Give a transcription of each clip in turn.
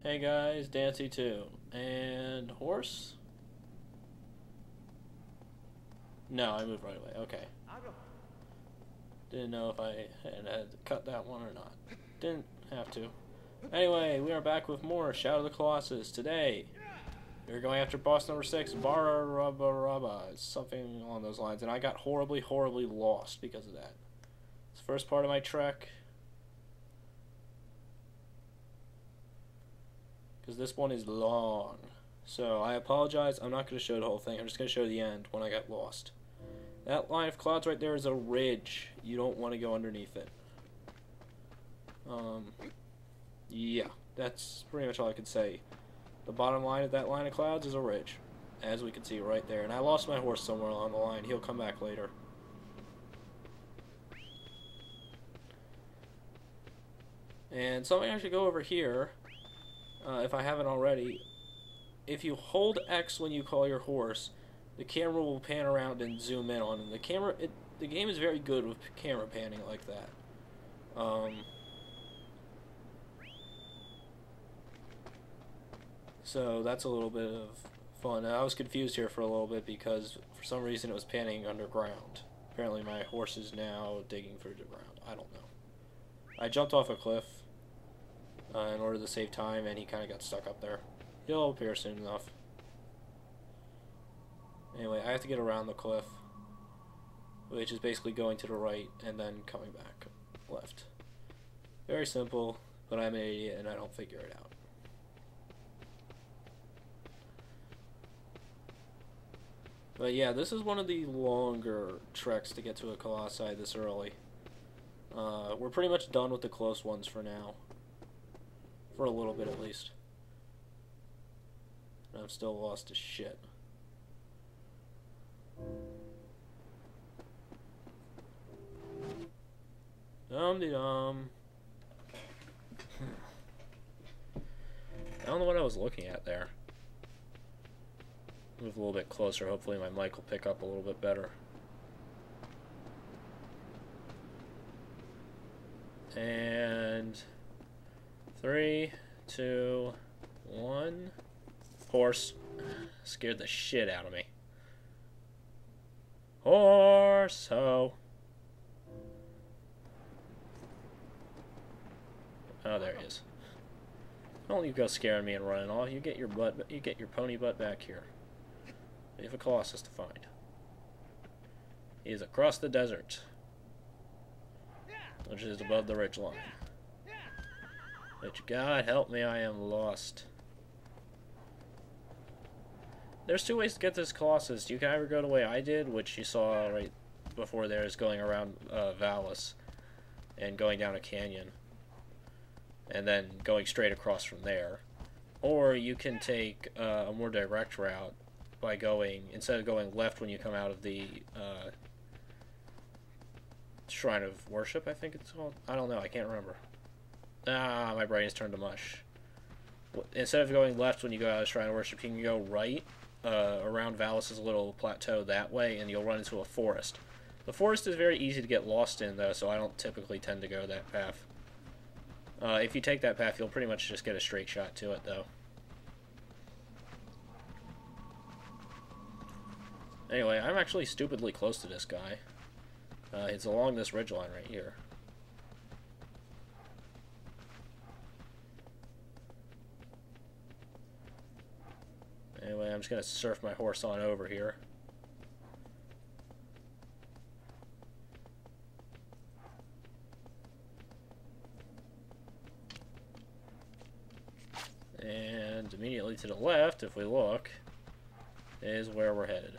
Hey guys, Dancy too. And horse? No, I moved right away. Okay. Didn't know if I had to cut that one or not. Didn't have to. Anyway, we are back with more Shadow of the Colossus. Today, we're going after boss number 6, Barba. It's something along those lines. And I got horribly, horribly lost because of that. It's the first part of my trek. Because this one is long. So I apologize. I'm not going to show the whole thing. I'm just going to show the end when I got lost. That line of clouds right there is a ridge. You don't want to go underneath it. Yeah, that's pretty much all I can say. The bottom line of that line of clouds is a ridge, as we can see right there. And I lost my horse somewhere along the line. He'll come back later. And something I should go over here, if I haven't already. If you hold X when you call your horse, the camera will pan around and zoom in on him. The game is very good with camera panning like that. So that's a little bit of fun. I was confused here for a little bit because for some reason it was panning underground. Apparently my horse is now digging through the ground. I don't know. I jumped off a cliff in order to save time, and he kind of got stuck up there. He'll appear soon enough. Anyway, I have to get around the cliff, which is basically going to the right and then coming back left. Very simple, but I'm an idiot and I don't figure it out. But yeah, this is one of the longer treks to get to a Colossi this early. We're pretty much done with the close ones for now. For a little bit at least. And I'm still lost as shit. Dum-de-dum. I don't know what I was looking at there. Move a little bit closer. Hopefully my mic will pick up a little bit better. And 3, 2, 1. Horse. Scared the shit out of me. Horse ho. Oh, there he is. Don't you go scaring me and running off. You get your pony butt back here. We have a Colossus to find. He is across the desert, which is above the ridge line. Which, God help me, I am lost. There's two ways to get this Colossus. You can either go the way I did, which you saw right before there, is going around Valus and going down a canyon, and then going straight across from there. Or you can take a more direct route by going, instead of going left when you come out of the Shrine of Worship, I think it's called. I don't know, I can't remember. Ah, my brain has turned to mush. Instead of going left when you go out of the Shrine of Worship, you can go right around Valus's little plateau that way, and you'll run into a forest. The forest is very easy to get lost in, though, so I don't typically tend to go that path. If you take that path, you'll pretty much just get a straight shot to it, though. Anyway, I'm actually stupidly close to this guy. It's along this ridgeline right here. Anyway, I'm just going to surf my horse on over here. And immediately to the left, if we look, is where we're headed.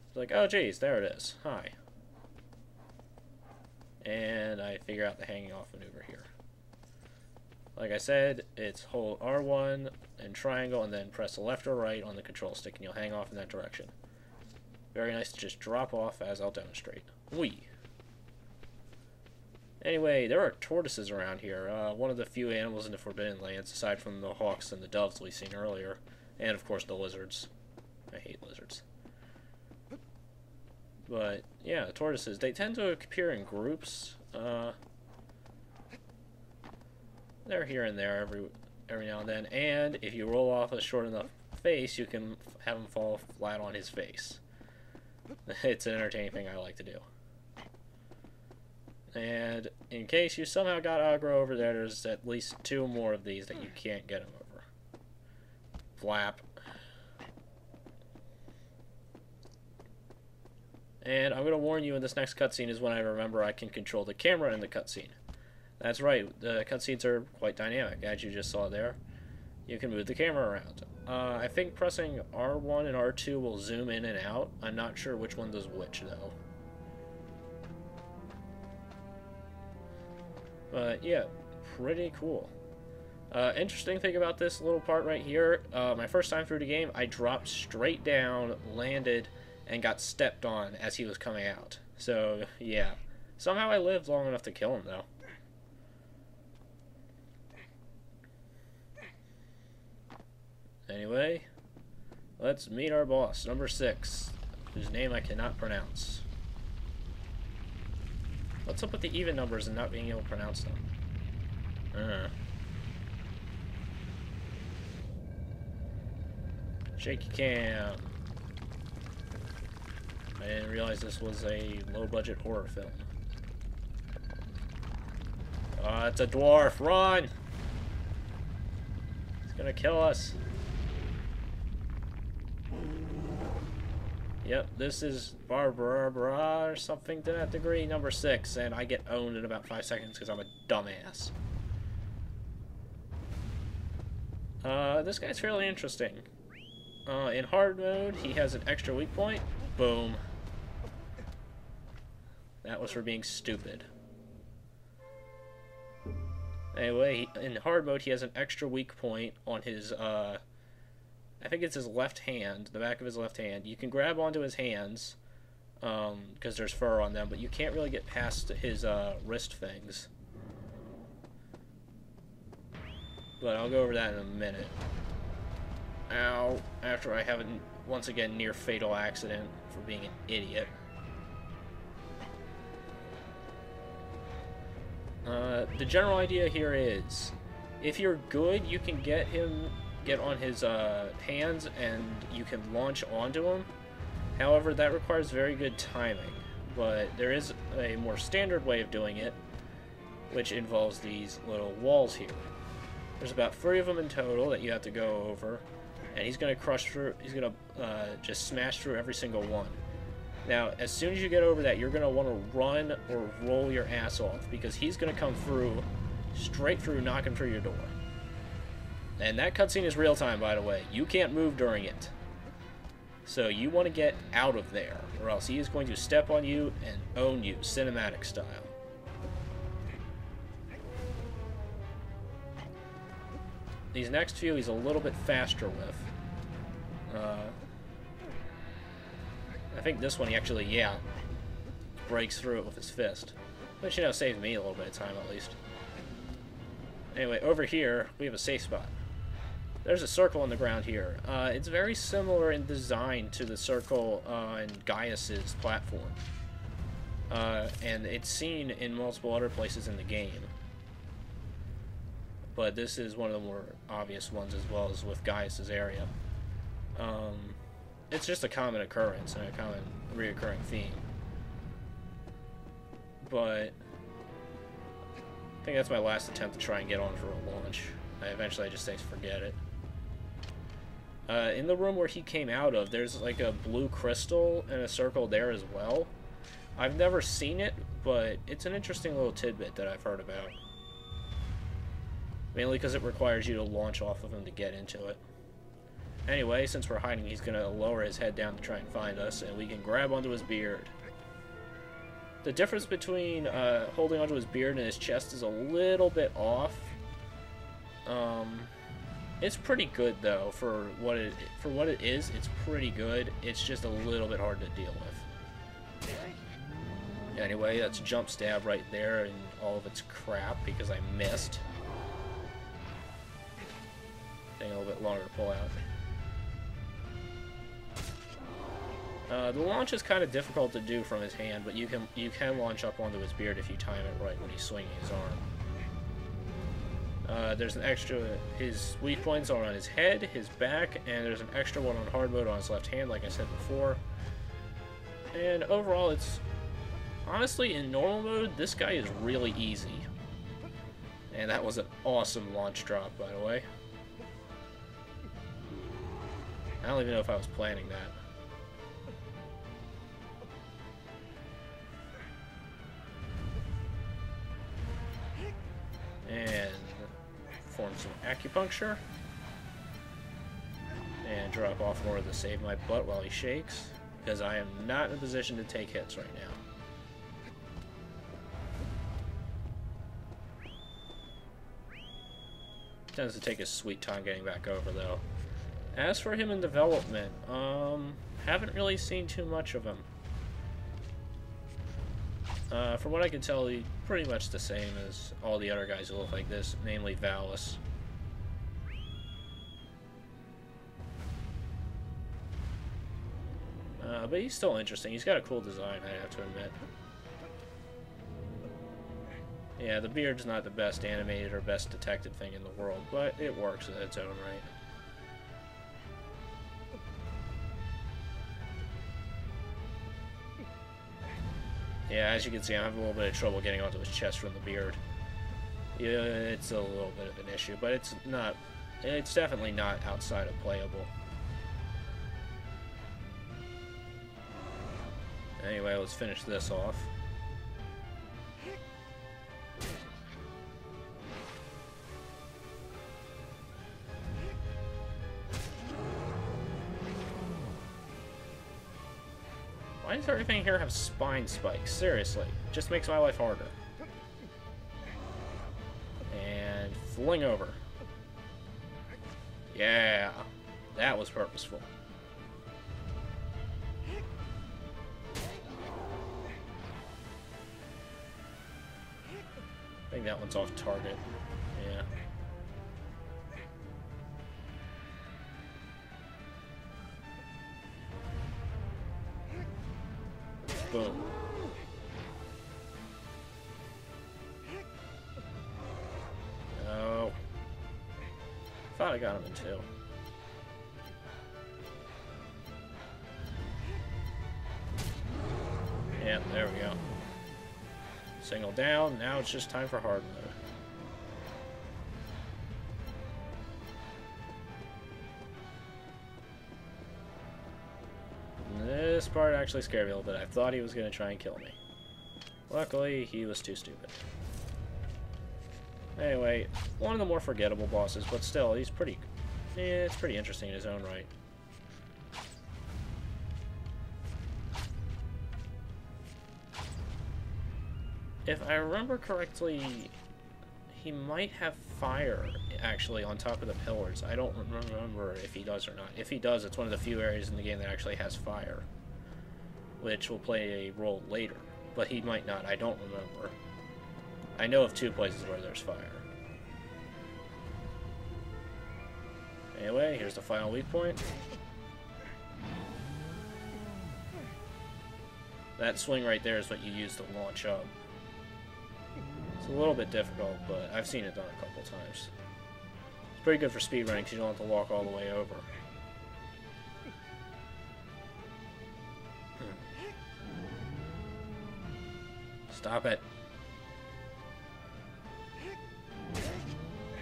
It's like, oh geez, there it is. Hi. And I figure out the hanging off maneuver here. Like I said, it's hold R1 and triangle and then press left or right on the control stick and you'll hang off in that direction. Very nice to just drop off, as I'll demonstrate. Whee! Anyway, there are tortoises around here. One of the few animals in the Forbidden Lands, aside from the hawks and the doves we've seen earlier. And, of course, the lizards. I hate lizards. But, yeah, the tortoises, they tend to appear in groups. They're here and there every now and then. And if you roll off a short enough face, you can have him fall flat on his face. It's an entertaining thing I like to do. And in case you somehow got aggro over there, there's at least 2 more of these that you can't get him over. Flap. And I'm going to warn you, in this next cutscene is when I remember I can control the camera in the cutscene. That's right, the cutscenes are quite dynamic, as you just saw there. You can move the camera around. I think pressing R1 and R2 will zoom in and out. I'm not sure which one does which, though. But yeah, pretty cool. Interesting thing about this little part right here, my first time through the game, I dropped straight down, landed, and got stepped on as he was coming out. So, yeah. Somehow I lived long enough to kill him, though. Anyway, let's meet our boss, number 6, whose name I cannot pronounce. What's up with the even numbers and not being able to pronounce them? Shaky cam. I didn't realize this was a low-budget horror film. It's a dwarf! Run! It's gonna kill us. Yep, this is Barba or something to that degree, number 6, and I get owned in about 5 seconds because I'm a dumbass. This guy's fairly interesting. In hard mode, he has an extra weak point. Boom. That was for being stupid. Anyway, in hard mode, he has an extra weak point on his, I think it's his left hand, the back of his left hand. You can grab onto his hands, because there's fur on them, but you can't really get past his wrist things. But I'll go over that in a minute. Ow, after I have a, once again, near fatal accident for being an idiot. The general idea here is, if you're good, you can get on his hands and you can launch onto him. However, that requires very good timing, but there is a more standard way of doing it, which involves these little walls here. There's about 3 of them in total that you have to go over, and he's going to crush through, he's going to just smash through every single one. Now, as soon as you get over that, you're going to want to run or roll your ass off, because he's going to come through, straight through, knocking through your door. And that cutscene is real time, by the way. You can't move during it. So you want to get out of there, or else he is going to step on you and own you, cinematic style. These next few he's a little bit faster with. I think this one he actually, yeah, breaks through it with his fist. Which, you know, saves me a little bit of time at least. Anyway, over here, we have a safe spot. There's a circle on the ground here. It's very similar in design to the circle in Gaius's platform. And it's seen in multiple other places in the game. But this is one of the more obvious ones, as well as with Gaius's area. It's just a common occurrence and a common reoccurring theme. But I think that's my last attempt to try and get on for a launch. Eventually I just say forget it. In the room where he came out of, there's like a blue crystal and a circle there as well. I've never seen it, but it's an interesting little tidbit that I've heard about. Mainly because it requires you to launch off of him to get into it. Anyway, since we're hiding, he's going to lower his head down to try and find us, and we can grab onto his beard. The difference between holding onto his beard and his chest is a little bit off. It's pretty good though for what it is. It's pretty good. It's just a little bit hard to deal with. Anyway, that's jump stab right there and all of its crap because I missed. Taking a little bit longer to pull out. The launch is kind of difficult to do from his hand, but you can launch up onto his beard if you time it right when he's swinging his There's an extra, his weak points are on his head, his back, and there's an extra one on hard mode on his left hand, like I said before. And overall, it's, honestly, in normal mode, this guy is really easy. And that was an awesome launch drop, by the way. I don't even know if I was planning that. And form some acupuncture. And drop off more to save my butt while he shakes. Because I am not in a position to take hits right now. Tends to take his sweet time getting back over, though. As for him in development, haven't really seen too much of him. From what I can tell, he's pretty much the same as all the other guys who look like this, namely Valis. But he's still interesting. He's got a cool design, I have to admit. Yeah, the beard's not the best animated or best detected thing in the world, but it works in its own right. Yeah, as you can see, I'm having a little bit of trouble getting onto his chest from the beard. Yeah, it's a little bit of an issue, but it's not... It's definitely not outside of playable. Anyway, let's finish this off. Why does everything here have spine spikes? Seriously, just makes my life harder. And fling over. Yeah, that was purposeful. I think that one's off target. Yeah. Boom. Oh. Thought I got him in two. Yeah, there we go. Single down, now it's just time for hard mode. This part actually scared me a little bit. I thought he was going to try and kill me. Luckily, he was too stupid. Anyway, one of the more forgettable bosses, but still, he's pretty... Yeah, it's pretty interesting in his own right. If I remember correctly, he might have fire, actually, on top of the pillars. I don't remember if he does or not. If he does, it's one of the few areas in the game that actually has fire, which will play a role later. But he might not. I don't remember. I know of two places where there's fire. Anyway, here's the final weak point. That swing right there is what you use to launch up. It's a little bit difficult, but I've seen it done a couple times. It's pretty good for speedrunning because you don't have to walk all the way over. Stop it.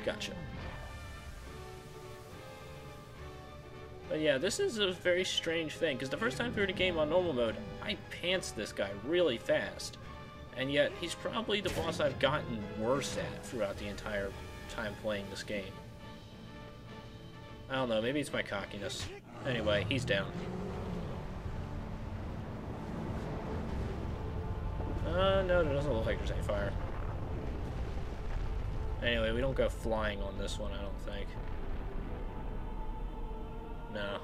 Gotcha. But yeah, this is a very strange thing, because the first time through the game on normal mode, I pantsed this guy really fast. And yet, he's probably the boss I've gotten worse at throughout the entire time playing this game. I don't know, maybe it's my cockiness. Anyway, he's down. No, there doesn't look like there's any fire. Anyway, we don't go flying on this one, I don't think. No.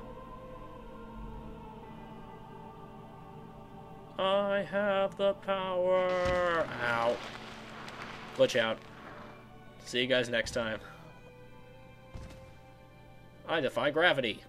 I have the power! Ow. Glitch out. See you guys next time. I defy gravity.